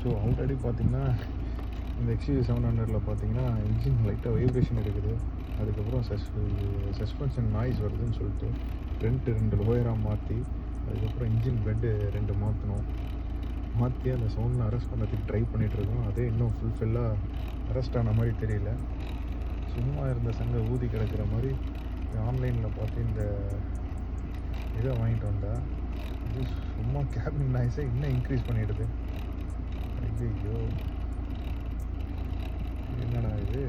So already பார்த்தீங்கன்னா இந்த XUV 700 பார்த்தீங்கன்னா இன்ஜின் லைட்டாக வைப்ரேஷன் இருக்குது. அதுக்கப்புறம் சஸ்பென்ஷன் நாய்ஸ் வருதுன்னு சொல்லிட்டு ரெண்டு லோயராக மாற்றி அதுக்கப்புறம் இன்ஜின் பெட்டு 2 மாற்றணும். மாற்றி அந்த சவுண்டில் அரெஸ்ட் பண்ணுறதுக்கு ட்ரை பண்ணிகிட்ருக்கோம். அதே இன்னும் ஃபுல்ஃபில்லாக அரெஸ்ட் ஆன மாதிரி தெரியல. சும்மா இருந்த சங்க ஊதி கிடக்கிற மாதிரி ஆன்லைனில் பார்த்து இந்த இதை வாங்கிட்டு வந்தால் இது சும்மா கேபின் நாய்ஸை இன்னும் இன்க்ரீஸ் பண்ணிடுது. ஐயோ என்னடா இது.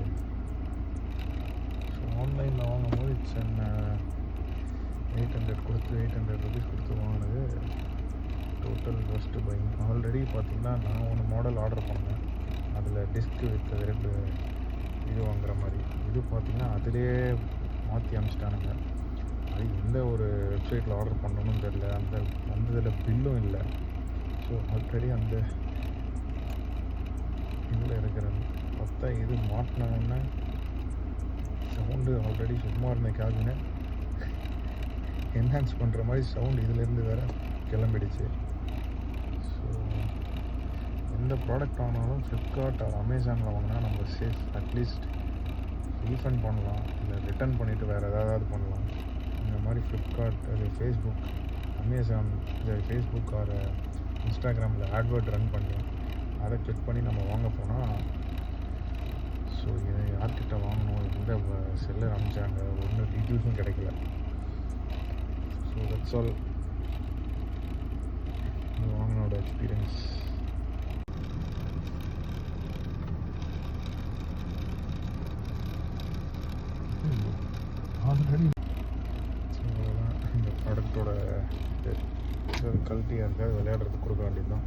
ஸோ ஆன்லைனில் வாங்கும்போது இட்ஸ் 800 கொடுத்து 800 rupees கொடுத்து வாங்கினது டோட்டல் ஃபஸ்ட்டு பைங். ஆல்ரெடி பார்த்திங்கன்னா நான் ஒன்று மாடல் ஆர்டர் பண்ணேன். அதில் டிஸ்க் வித் ரெண்டு இது வாங்குற மாதிரி. இது பார்த்திங்கன்னா அதிலே மாற்றி அனுப்பிச்சிட்டானுங்க. அது எந்த ஒரு வெப்சைட்டில் ஆர்டர் பண்ணணும்னு தெரியல. அந்த இதில் பில்லும் இல்லை. ஸோ ஆல்ரெடி அந்த இதில் இருக்கிற பார்த்தா இது மாட்டினோடனே சவுண்டு ஆல்ரெடி சும்மா இருந்த கேபினை என்ஹான்ஸ் பண்ணுற மாதிரி சவுண்ட் இதிலேருந்து வேறு கிளம்பிடுச்சு. ஸோ எந்த ப்ராடக்ட் ஆனாலும் ஃப்ளிப்கார்ட் அது அமேசானில் வாங்கினா நம்ம சேஃப். அட்லீஸ்ட் ரீஃபண்ட் பண்ணலாம், இல்லை ரிட்டர்ன் பண்ணிவிட்டு வேறு ஏதாவது பண்ணலாம். இந்த மாதிரி ஃப்ளிப்கார்ட் அது ஃபேஸ்புக் அமேசான் இந்த ஃபேஸ்புக் ஆர் இன்ஸ்டாகிராமில் ஆட்வர்ட் ரன் பண்ணி அதை கிளிக் பண்ணி நம்ம வாங்க போனால் ஸோ இதை யார்கிட்ட வாங்கணும், எந்த செல்லர் அனுப்பிச்சாங்க, ஒன்றும் டீட்டெயில்ஸும் கிடைக்கல. ஸோ தட்ஸ் ஆல் இது வாங்கினோட எக்ஸ்பீரியன்ஸ். ஆல்ரெடி இந்த ப்ராடக்டோட கல்ட்டி யாருக்காவது விளையாடுறதுக்கு கொடுக்க வேண்டியது தான்.